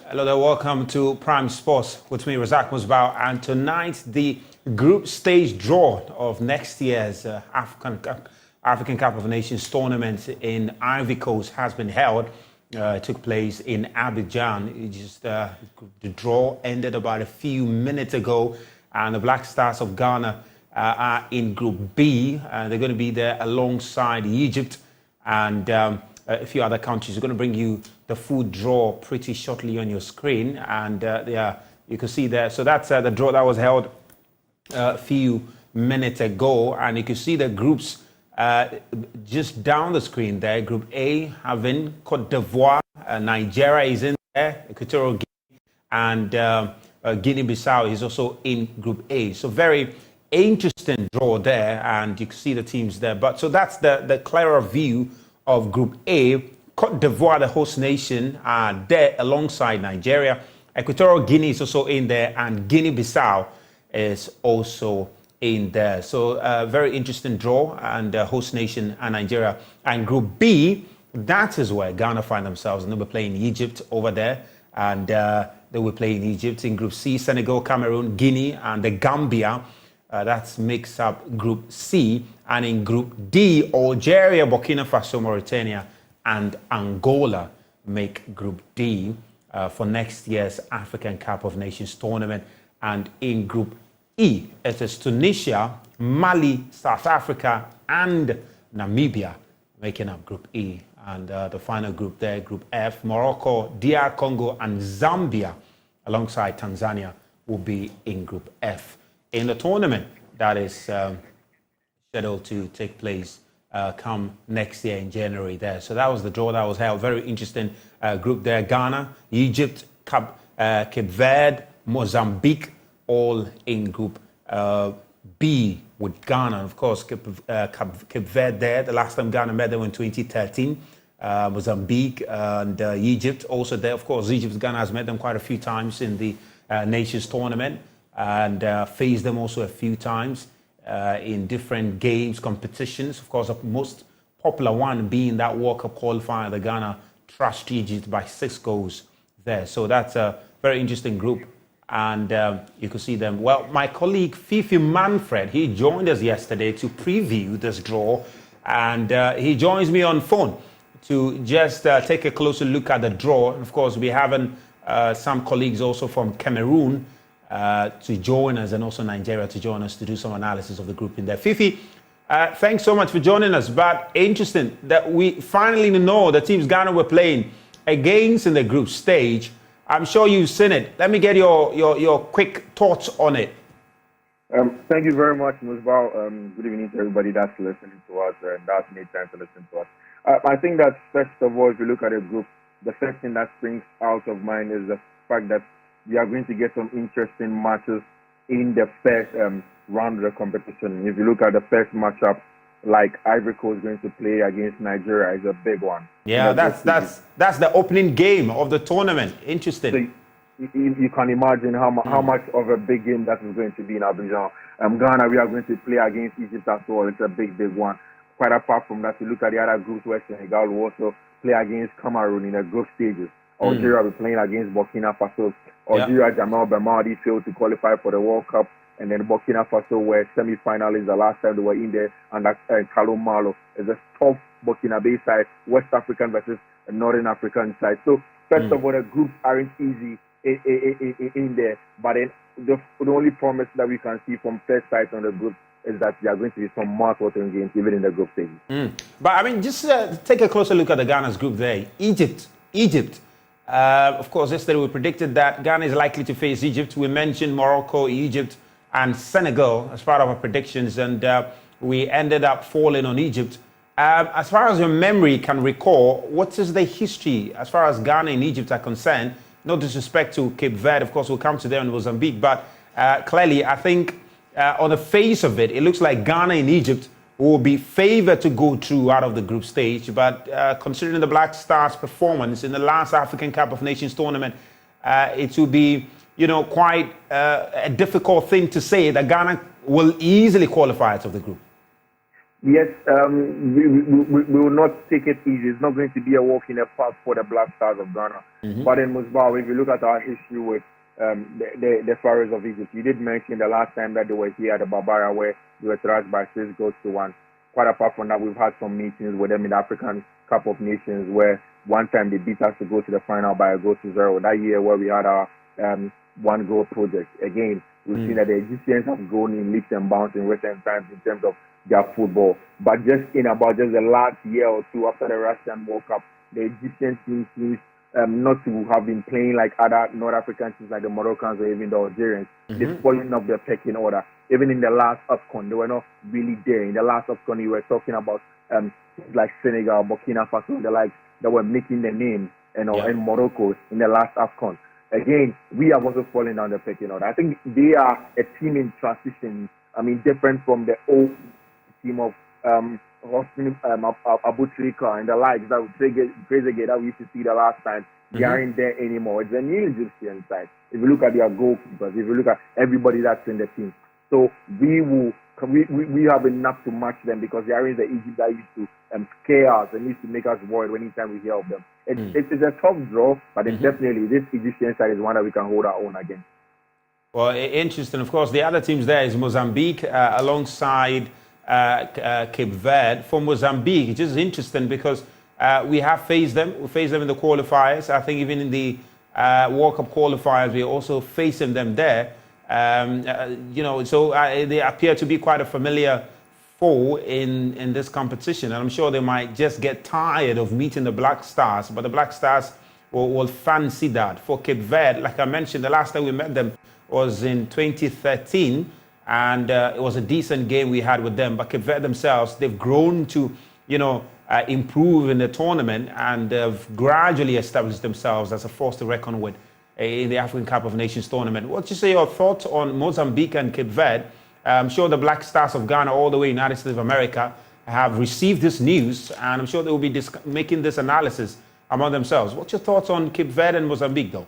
Hello there, welcome to Prime Sports with me, Razak Musbao, and tonight the group stage draw of next year's African Cup of Nations tournament in Ivory Coast has been held. It took place in Abidjan. The draw ended about a few minutes ago, and the Black Stars of Ghana are in Group B. They're going to be there alongside Egypt and a few other countries. We're going to bring you the full draw pretty shortly on your screen, and you can see there. So that's the draw that was held a few minutes ago, and you can see the groups just down the screen there. Group A having Cote d'Ivoire, Nigeria is in there, Equatorial Guinea, and Guinea-Bissau is also in Group A. So very interesting draw there, and you can see the teams there. But so that's the clearer view of Group A. Cote d'Ivoire, the host nation, are there alongside Nigeria. Equatorial Guinea is also in there, and Guinea-Bissau is also in there. So very interesting draw, and host nation and Nigeria. And Group B, that is where Ghana find themselves, and they'll be playing Egypt over there, and they will play in Egypt. In Group C, Senegal, Cameroon, Guinea, and the Gambia. That makes up Group C. And in Group D, Algeria, Burkina Faso, Mauritania, and Angola make Group D for next year's African Cup of Nations tournament. And in Group E, it is Tunisia, Mali, South Africa, and Namibia making up Group E. And the final group there, Group F, Morocco, DR Congo, and Zambia, alongside Tanzania, will be in Group F. In the tournament that is scheduled to take place come next year in January there. So that was the draw that was held. Very interesting group there. Ghana, Egypt, Cape Verde, Mozambique, all in Group B with Ghana. Of course, Cape Verde there. The last time Ghana met them in 2013. Mozambique and Egypt also there. Of course, Ghana has met them quite a few times in the Nations tournament, and faced them also a few times in different games, competitions. Of course, the most popular one being that World Cup qualifier, the Ghana trashed Egypt by 6 goals there. So that's a very interesting group, and you can see them. Well, my colleague Fifi Manfred, he joined us yesterday to preview this draw, and he joins me on phone to just take a closer look at the draw. And of course, we're having some colleagues also from Cameroon to join us, and also Nigeria to join us to do some analysis of the group in there. Fifi, thanks so much for joining us. But interesting that we finally know the teams Ghana were playing against in the group stage. I'm sure you've seen it. Let me get your quick thoughts on it. Thank you very much, Musbao. Good evening to everybody that's listening to us and that's made time to listen to us. I think that first of all, if you look at the group, the first thing that springs out of mind is the fact that we are going to get some interesting matches in the first round of the competition. If you look at the first matchup, like Ivory Coast going to play against Nigeria, is a big one. Yeah, that's the opening game of the tournament. Interesting. So you can imagine how much of a big game that is going to be in Abidjan. Ghana, we are going to play against Egypt as well. It's a big one. Quite apart from that, you look at the other groups where Senegal will also play against Cameroon in the group stages. Algeria will be playing against Burkina Faso. Algeria, Jamal Belmadi failed to qualify for the World Cup, and then Burkina Faso were semi-finalists the last time they were in there, and Kalou Malo is a tough Burkinabe side, West African versus Northern African side. So first of all, the groups aren't easy in there, but then the only promise that we can see from first sight on the group is that there are going to be some mouth-watering games even in the group stage. But I mean, just take a closer look at the Ghana's group there. Egypt. Of course, yesterday we predicted that Ghana is likely to face Egypt. We mentioned Morocco, Egypt, and Senegal as part of our predictions, and we ended up falling on Egypt. As far as your memory can recall, what is the history as far as Ghana and Egypt are concerned? No disrespect to Cape Verde, of course, we'll come to them in Mozambique, but clearly, I think on the face of it, it looks like Ghana and Egypt will be favored to go through out of the group stage. But considering the Black Stars' performance in the last African Cup of Nations tournament, it will be, quite a difficult thing to say that Ghana will easily qualify out of the group. Yes, we will not take it easy. It's not going to be a walk in the park for the Black Stars of Ghana. But in Musbah, if you look at our history with the Pharaohs of Egypt, you did mention the last time that they were here at the Barbara where they were thrashed by 6-1. Quite apart from that, we've had some meetings with them in the African Cup of Nations where one time they beat us to go to the final by 1-0. That year where we had our one-goal project. Again, we've seen that the Egyptians have grown in leaps and bounds in recent times in terms of their football. But just in about just the last year or two after the Russian World Cup, the Egyptian team seems not to have been playing like other North African teams like the Moroccans or even the Algerians. They're falling off their pecking order. Even in the last AFCON, they were not really there. In the last AFCON, you were talking about like Senegal, Burkina Faso, and the likes that were making the name, and Morocco in the last AFCON. Again, we have also fallen down the pecking order. I think they are a team in transition. I mean, different from the old team of Hosni Abutrika and the likes that Trezeguet that we used to see the last time. They aren't there anymore. It's a new Egyptian side. If you look at their goalkeepers, if you look at everybody that's in the team, so we have enough to match them because they are in the Egypt that used to scare us and used to make us worried anytime we hear of them. It's a tough draw, but definitely this Egyptian side is one that we can hold our own against. Well, interesting. Of course, the other teams there is Mozambique alongside Cape Verde. For Mozambique, it's just interesting because we have faced them. We faced them in the qualifiers. I think even in the World Cup qualifiers, we also facing them there. So they appear to be quite a familiar foe in this competition. And I'm sure they might just get tired of meeting the Black Stars. But the Black Stars will fancy that. For Cape Verde, like I mentioned, the last time we met them was in 2013. And it was a decent game we had with them. But Cape Verde themselves, they've grown to, improve in the tournament and have gradually established themselves as a force to reckon with in the African Cup of Nations tournament. What's you say your thoughts on Mozambique and Cape Verde? I'm sure the Black Stars of Ghana all the way in the United States of America have received this news, and I'm sure they will be making this analysis among themselves. What's your thoughts on Cape Verde and Mozambique, though?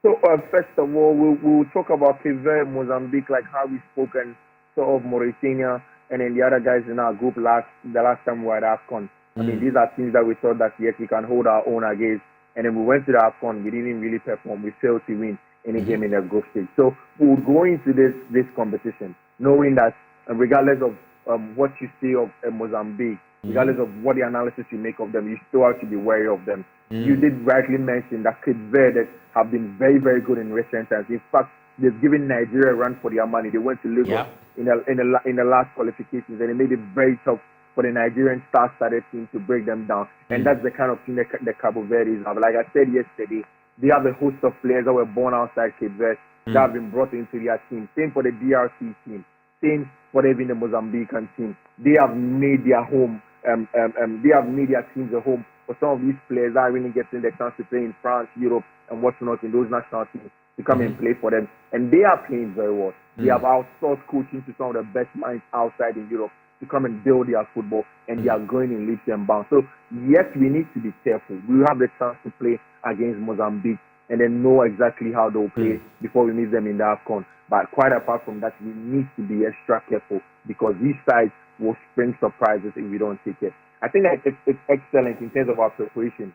So, first of all, we'll talk about Cape Verde, Mozambique, like how we spoke, and sort of Mauritania, and then the other guys in our group the last time we were at AFCON. I mean, these are teams that we thought that, yes, we can hold our own against. And then we went to the AFCON, we didn't really perform. We failed to win any game in the group stage. So we'll go into this competition knowing that regardless of what you see of Mozambique, regardless of what the analysis you make of them, you still have to be wary of them. You did rightly mention that Cape Verde have been very, very good in recent times. In fact, they've given Nigeria a run for their money. They went to Lagos in the last qualifications, and it made it very tough for the Nigerian star-studded team to break them down. And that's the kind of team that the Cabo Verdes have. Like I said yesterday, they have a host of players that were born outside Cape Verde that have been brought into their team. Same for the DRC team. Same for even the Mozambican team. They have made their home. They have made their teams a home for some of these players that are really getting the chance to play in France, Europe, and whatnot in those national teams to come and play for them. And they are playing very well. They have outsourced coaching to some of the best minds outside in Europe to come and build their football, and they are going in leaps and bounds. So, yes, we need to be careful. We will have the chance to play against Mozambique and then know exactly how they'll play before we meet them in the AFCON. But quite apart from that, we need to be extra careful because these sides will spring surprises if we don't take it. I think that it's excellent in terms of our preparation.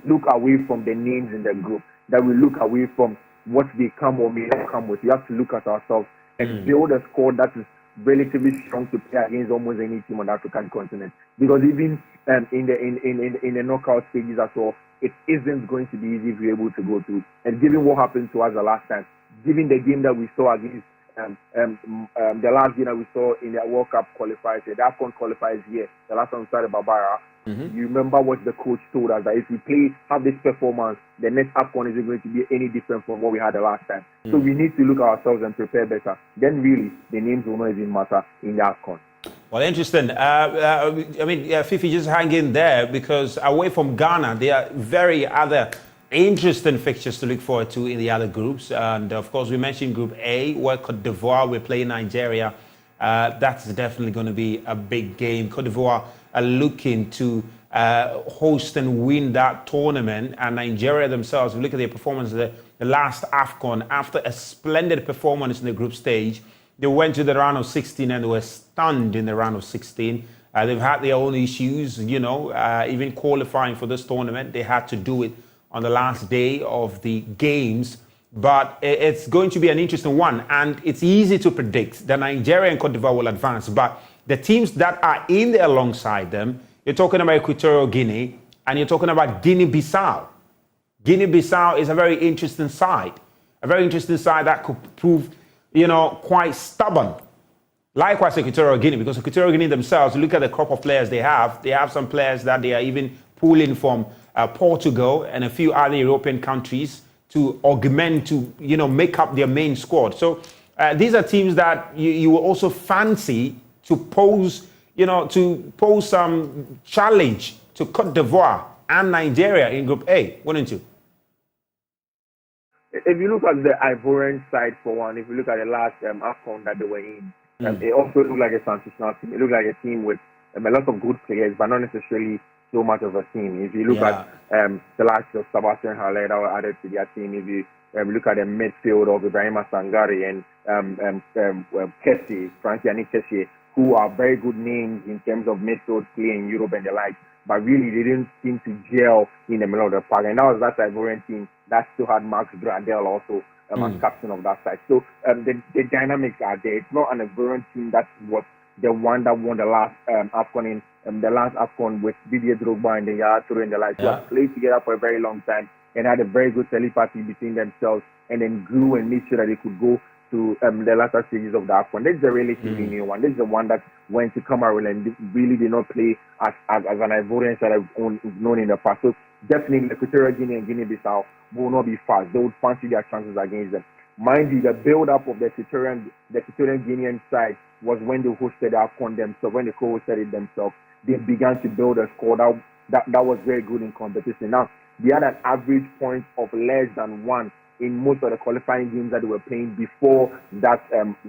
Look away from the names in the group, that we look away from what they come or may not come with. We have to look at ourselves and build a squad that is relatively strong to play against almost any team on the African continent. Because even in the knockout stages as well, it isn't going to be easy if we're able to go through. And given what happened to us the last time, given the game that we saw against the last game that we saw in the World Cup qualifiers, the AFCON qualifiers here, the last time we started Barbara, you remember what the coach told us, that if we have this performance, the next AFCON isn't going to be any different from what we had the last time. So we need to look at ourselves and prepare better. Then really, the names will not even matter in the AFCON. Well, interesting. Fifi, just hang in there because away from Ghana, there are very other interesting fixtures to look forward to in the other groups. And of course, we mentioned Group A, where Cote d'Ivoire will play Nigeria. That's definitely going to be a big game. Cote d'Ivoire are looking to host and win that tournament. And Nigeria themselves, if you look at their performance the last AFCON, after a splendid performance in the group stage, They went to the round of 16 and they were stunned in the round of 16. They've had their own issues, even qualifying for this tournament. They had to do it on the last day of the games. But it's going to be an interesting one. And it's easy to predict that Nigeria and Cote d'Ivoire will advance. But the teams that are in there alongside them, you're talking about Equatorial Guinea and you're talking about Guinea-Bissau. Guinea-Bissau is a very interesting side. A very interesting side that could prove, quite stubborn. Likewise, Equatorial Guinea, because Equatorial Guinea themselves, look at the crop of players they have. They have some players that they are even pulling from Portugal and a few other European countries to augment, to make up their main squad. So these are teams that you will also fancy to pose, some challenge to Cote d'Ivoire and Nigeria in Group A, wouldn't you? If you look at the Ivorian side for one, if you look at the last AFCON that they were in, it also looked like a transitional team. It looked like a team with a lot of good players, but not necessarily so much of a team. If you look at the last of Sebastian Haller that were added to their team, if you look at the midfield of Ibrahima Sangare and Kessie, Frankie and Kessie, who are very good names in terms of midfield play in Europe and the like, but really they didn't seem to gel in the middle of the park. And that was that Ivorian team that still had Max Gradel also as captain of that side. So the dynamics are there. It's not an Ivorian team that was the one that won the last AFCON in the last AFCON with Didier Drogba and the Yaya Toure and the like, who had played together for a very long time and had a very good telepathy between themselves, and then grew and made sure that they could go to the latter stages of the AFCON. This is a relatively new one. This is the one that went to Cameroon and really did not play as an Ivorian side I've known in the past. So definitely Equatorial Guinea and Guinea-Bissau will not be fast. They would fancy their chances against them. Mind you, the build-up of the Equatorial Guinean side was when they hosted the AFCON themselves, when they co-hosted it themselves. They began to build a squad that was very good in competition. Now, they had an average point of less than 1 in most of the qualifying games that they were playing before that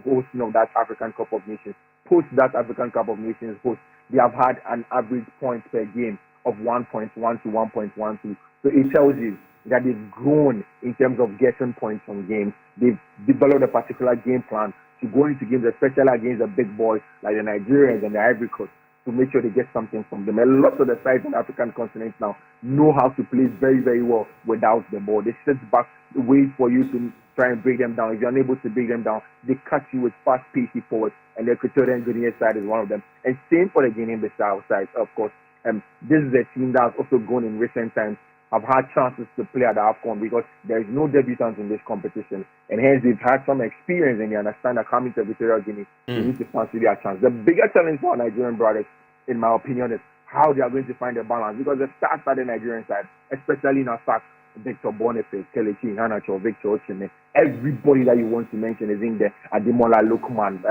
hosting of that African Cup of Nations. Post that African Cup of Nations host, they have had an average points per game of 1.1 to 1.12. So it tells you that they've grown in terms of getting points from games. They've developed a particular game plan to go into games, especially against the big boys like the Nigerians and the Ivory Coast, to make sure they get something from them. A lot of the sides on the African continent now know how to play very, very well without the ball. They sit back, wait for you to try and break them down. If you're unable to break them down, they cut you with fast, pacey forwards, and the Equatorial Guinea side is one of them. And same for the Guinea-Bissau side, of course. This is a team that has also gone in recent times, have had chances to play at the AFCON because there is no debutants in this competition, and hence they've had some experience and they understand that coming to Equatorial Guinea, they need to fancy their chance. The bigger challenge for our Nigerian brothers, in my opinion, is how they are going to find a balance, because the stars at the Nigerian side, especially in attack, Victor Boniface, Kelechi Iheanacho, Victor Osimhen, everybody that you want to mention is in there. Ademola Lookman,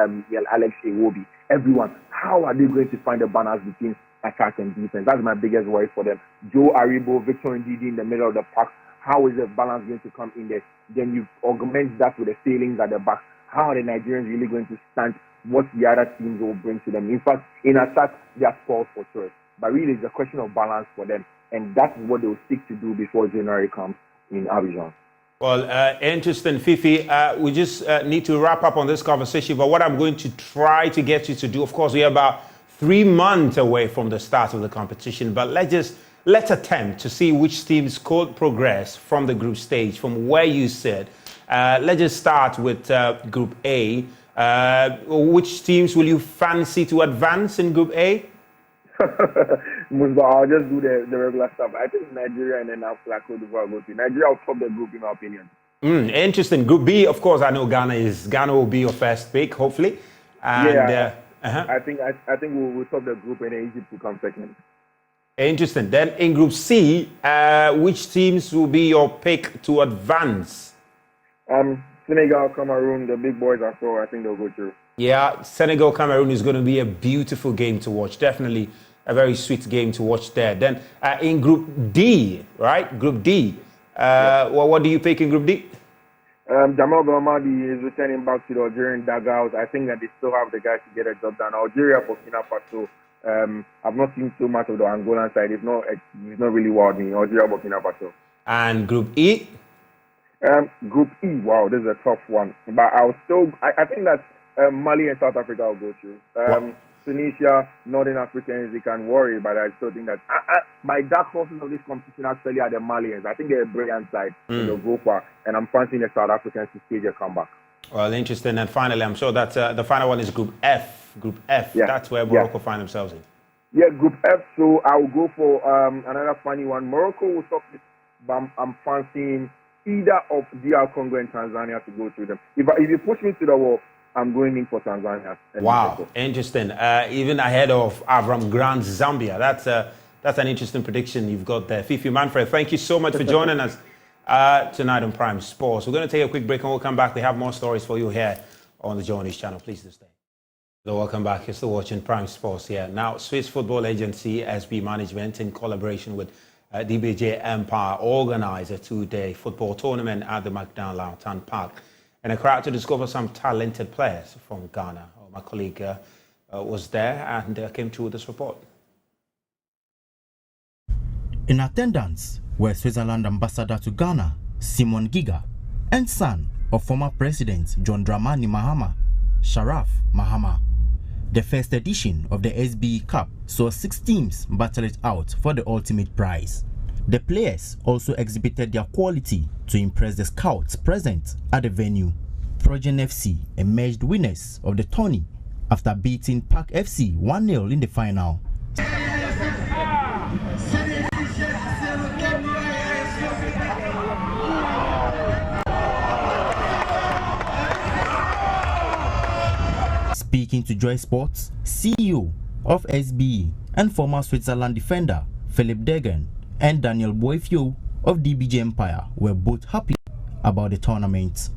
Alex Iwobi, everyone. How are they going to find a balance between attack and defense? That's my biggest worry for them. Joe Aribo, Victor Ndidi in the middle of the pack. How is the balance going to come in there? Then you augment that with the sailings at the back. How are the Nigerians really going to stand what the other teams will bring to them? In fact, in attack, they are spoiled for choice. But really, it's a question of balance for them. And that's what they will seek to do before January comes in Abidjan. Well, interesting, Fifi. We just need to wrap up on this conversation. But what I'm going to try to get you to do, of course, we are about 3 months away from the start of the competition. But let's attempt to see which teams could progress from the group stage, from where you sit. Let's just start with Group A. Which teams will you fancy to advance in Group A? Musba, I'll just do the regular stuff. I think Nigeria and then after Cote d'Ivoire go to Nigeria will top the group in my opinion. Interesting. Group B, of course, I know Ghana will be your first pick, hopefully. And, I think we'll top the group and then Egypt will come second. Interesting. Then in Group C, which teams will be your pick to advance? Senegal, Cameroon, the big boys are so I think they'll go through. Yeah, Senegal, Cameroon is going to be a beautiful game to watch. Definitely a very sweet game to watch there. Then in Group D, right? Group D. What do you pick in Group D? Jamal Belmadi is returning back to the Algerian dugout. I think that they still have the guys to get a job done. Algeria, Burkina Faso. I've not seen too much of the Angolan side. It's not really wowed me. Algeria, Burkina Faso. And Group E? Group E, wow, this is a tough one. But I think that Mali and South Africa will go through. Tunisia, Northern Africans, they can worry, but I still think that my dark horses of this competition actually are the Malians. I think they're a brilliant side. They'll go far, and I'm fancying the South Africans to stage a comeback. Well, interesting. And finally, I'm sure that the final one is Group F. Group F. Yeah. That's where Morocco find themselves in. Yeah, Group F. So I will go for another funny one. Morocco will stop this, but I'm fancying either of DR Congo and Tanzania to go through them. If you push me to the wall, I'm going in for Tanzania. Wow, interesting. Even ahead of Avram Grant, Zambia. That's an interesting prediction you've got there. Fifi Manfred, thank you so much for joining us tonight on Prime Sports. We're going to take a quick break and we'll come back. We have more stories for you here on the Joy News channel. Please do stay. So welcome back. You're still watching Prime Sports here. Now, Swiss football agency SB Management, in collaboration with DBJ Empire, organized a two-day football tournament at the McDowell Lantern Park in a crowd to discover some talented players from Ghana. My colleague was there and came through with this report. In attendance were Switzerland ambassador to Ghana, Simon Giga, and son of former President John Dramani Mahama, Sharaf Mahama. The first edition of the SBE Cup saw 6 teams battle it out for the ultimate prize. The players also exhibited their quality to impress the scouts present at the venue. Progen FC emerged winners of the tourney after beating Park FC 1-0 in the final. Speaking to Joy Sports, CEO of SBE and former Switzerland defender Philip Degen and Daniel Boifio of DBJ Empire were both happy about the tournament.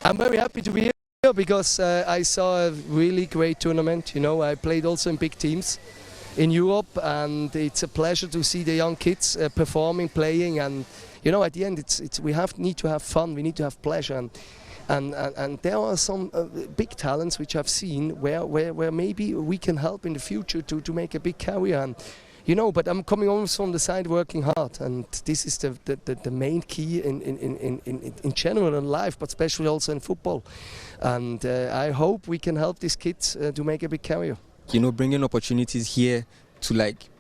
I'm very happy to be here because I saw a really great tournament. You know, I played also in big teams in Europe, and it's a pleasure to see the young kids performing, playing, and you know, at the end, we need to have fun. We need to have pleasure, and there are some big talents which I've seen where maybe we can help in the future to make a big career. And, you know, but I'm coming also on the side working hard, and this is the main key in general in life, but especially also in football. And I hope we can help these kids to make a big career. You know, bringing opportunities here to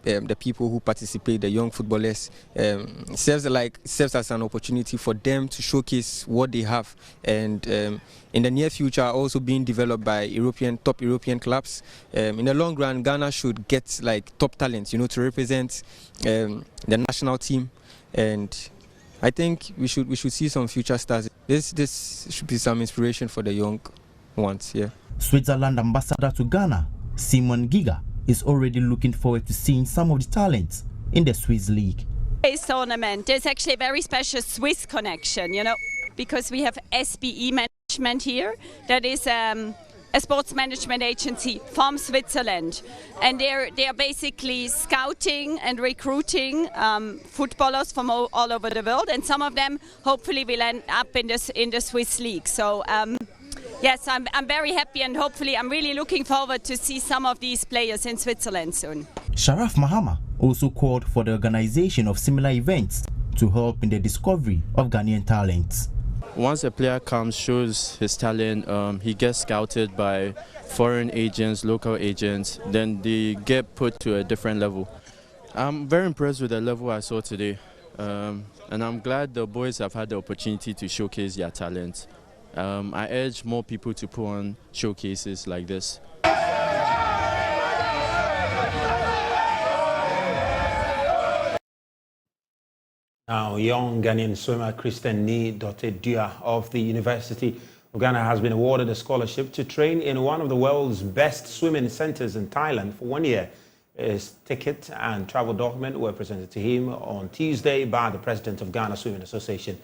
the people who participate, the young footballers, serves as an opportunity for them to showcase what they have. And in the near future, also being developed by top European clubs. In the long run, Ghana should get top talents, you know, to represent the national team. And I think we should see some future stars. This should be some inspiration for the young ones. Yeah. Switzerland ambassador to Ghana, Simon Giga, is already looking forward to seeing some of the talents in the Swiss League. This tournament, there's actually a very special Swiss connection, you know, because we have SBE Management here. That is a sports management agency from Switzerland, and they're basically scouting and recruiting footballers from all over the world, and some of them hopefully will end up in the Swiss League. So yes, I'm very happy, and hopefully I'm really looking forward to see some of these players in Switzerland soon. Sharaf Mahama also called for the organization of similar events to help in the discovery of Ghanaian talents. Once a player comes, shows his talent, he gets scouted by foreign agents, local agents, then they get put to a different level. I'm very impressed with the level I saw today, and I'm glad the boys have had the opportunity to showcase their talent. I urge more people to put on showcases like this. Now, young Ghanaian swimmer Christian Ni Dotedua of the University of Ghana has been awarded a scholarship to train in one of the world's best swimming centers in Thailand for 1 year. His ticket and travel document were presented to him on Tuesday by the president of Ghana Swimming Association,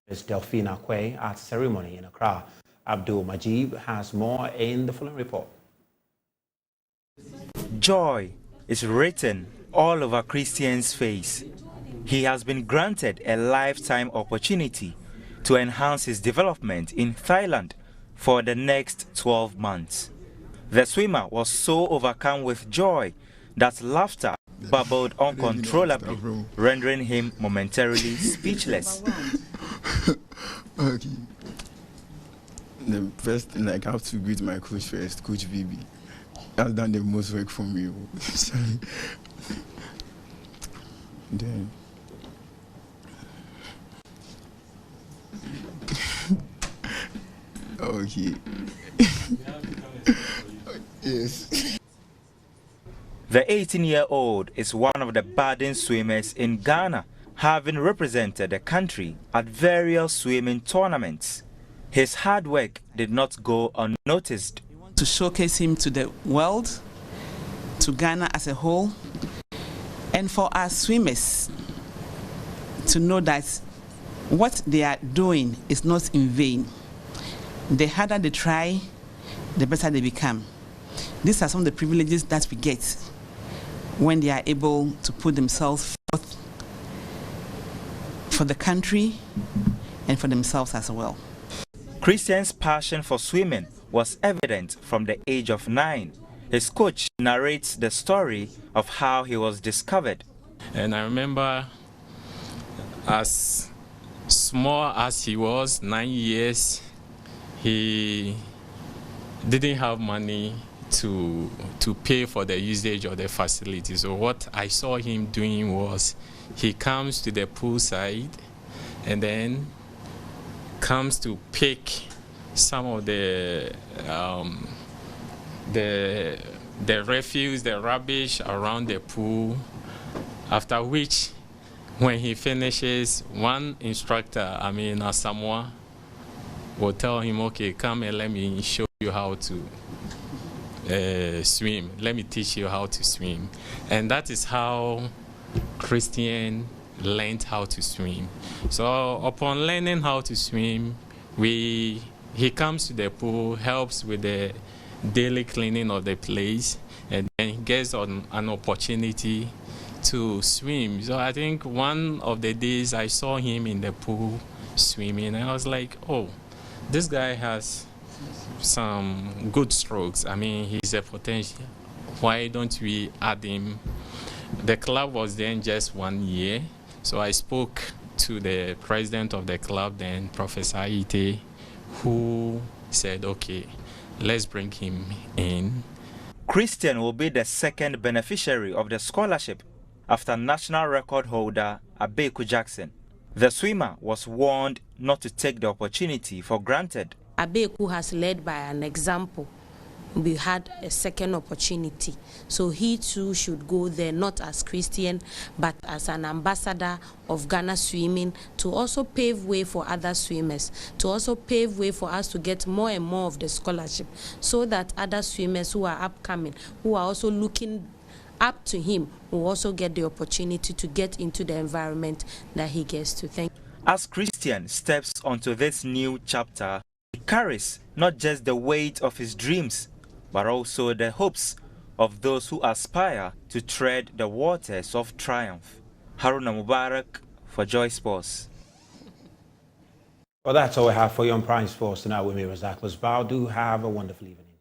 Ms. Delphina Quay, at a ceremony in Accra. Abdul Majib has more in the following report. Joy is written all over Christian's face. He has been granted a lifetime opportunity to enhance his development in Thailand for the next 12 months. The swimmer was so overcome with joy that laughter bubbled uncontrollably, rendering him momentarily speechless. The first, like, I have to greet my coach first, Coach BB. That's done the most work for me. Sorry. Then. Okay. Yes. The 18-year-old is one of the budding swimmers in Ghana, having represented the country at various swimming tournaments. His hard work did not go unnoticed. To showcase him to the world, to Ghana as a whole, and for our swimmers to know that what they are doing is not in vain. The harder they try, the better they become. These are some of the privileges that we get when they are able to put themselves forth for the country and for themselves as well. Christian's passion for swimming was evident from the age of 9. His coach narrates the story of how he was discovered. And I remember, as small as he was, 9 years, he didn't have money to pay for the usage of the facility. So what I saw him doing was he comes to the poolside and then comes to pick some of the refuse, the rubbish around the pool, after which when he finishes, one instructor, Samoa, will tell him, okay, come and let me show you how to swim. Let me teach you how to swim. And that is how Christian learned how to swim. So upon learning how to swim, he comes to the pool, helps with the daily cleaning of the place, and then he gets an opportunity to swim. So I think one of the days I saw him in the pool swimming, and I was like, oh, this guy has some good strokes. He's a potential. Why don't we add him? The club was then just 1 year, so I spoke to the president of the club then, Professor Ite, who said, okay, let's bring him in. Christian will be the second beneficiary of the scholarship after national record holder Abeku Jackson. The swimmer was warned not to take the opportunity for granted. Abeku has led by an example. We had a second opportunity, so he too should go there, not as Christian, but as an ambassador of Ghana swimming, to also pave way for other swimmers, to also pave way for us to get more and more of the scholarship, so that other swimmers who are upcoming, who are also looking up to him, will also get the opportunity to get into the environment that he gets to. Thank you. As Christian steps onto this new chapter, he carries not just the weight of his dreams, but also the hopes of those who aspire to tread the waters of triumph. Haruna Mubarak for Joy Sports. Well, that's all we have for you on Prime Sports tonight with me, Razak Musbao. Do have a wonderful evening.